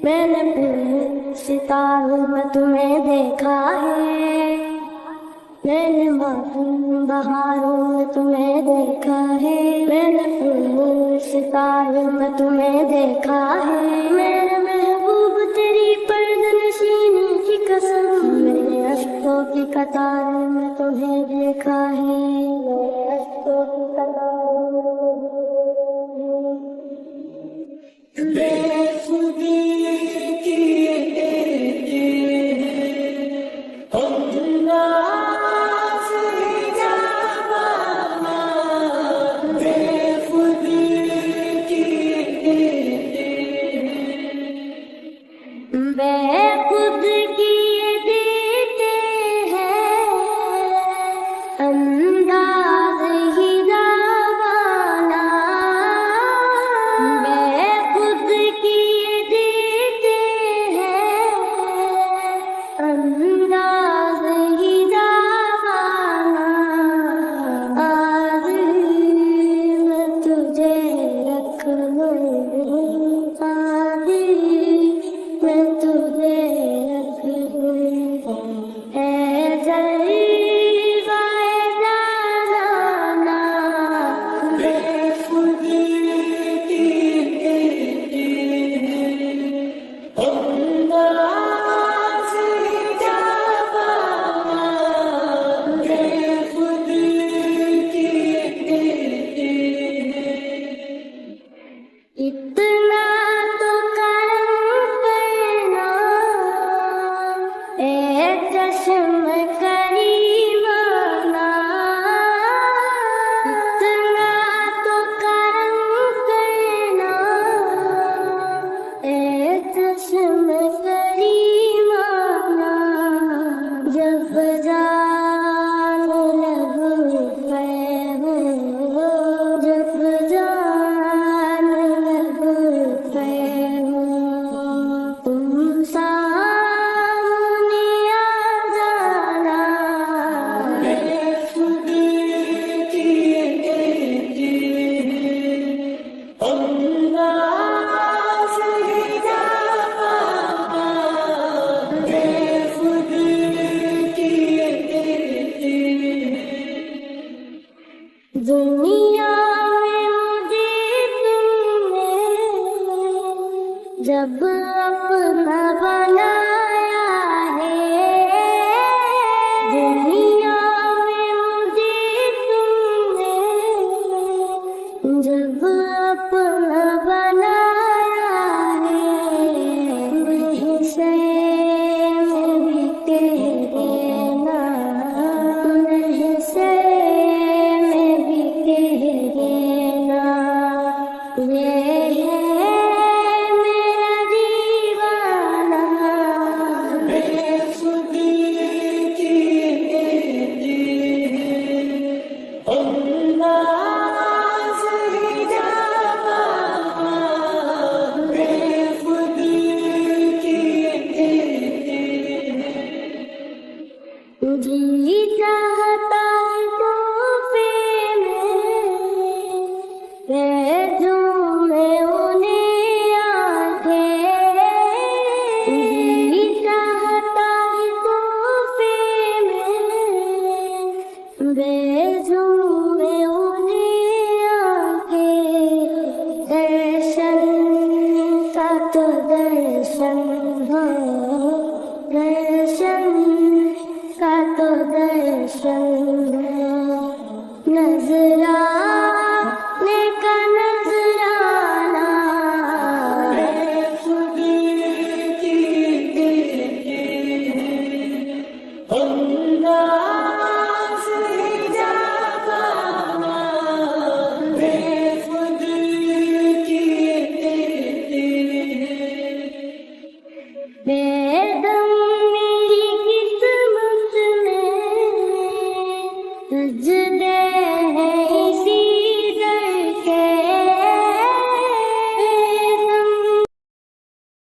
मैंने फिर सितारों में तुम्हें देखा है, मैंने मासूम बहारों में तुम्हें देखा है, मैंने फिर सितारों में तुम्हें देखा है। मेरे महबूब तेरी पर्दनशीनी की कसम, मैंने अश्कों की कतार में तुम्हें देखा है, मैंने अश्कों की कतार खुद किए देते हैं अंदाज ही रावाना, खुद किए देते हैं अंदाज ही रावाना। आज मैं तुझे रख लूं, आज मैं तुझे रख लूं, ऐ जलवाए जाना बेखुदी अंदाज़ जावाना, बेखुदी इतना तो चश्म करीमाना, इतना तो करम करना, ए चश्म करीमाना। जब जान लगूं मैं हूँ, जब जान लगूं मैं हूँ, तुम दुनिया में मुझे तुमने जब अपना बनाया है, दुनिया में मुझे तुमने जब अपना बनाया है, वही से मैं भी तेरे नाम, वही से ये है मेरा दीवाना, बेखुदी अंदाज़ ही जावाना, बेखुदी जी चाहता तोहफे में झूमे उन्हें आंखें, जी चाहता तोहफे में बेझूमे उन्हें आंखें। दर्शन का तो दर्शन हो, दर्शन का तो दर्शन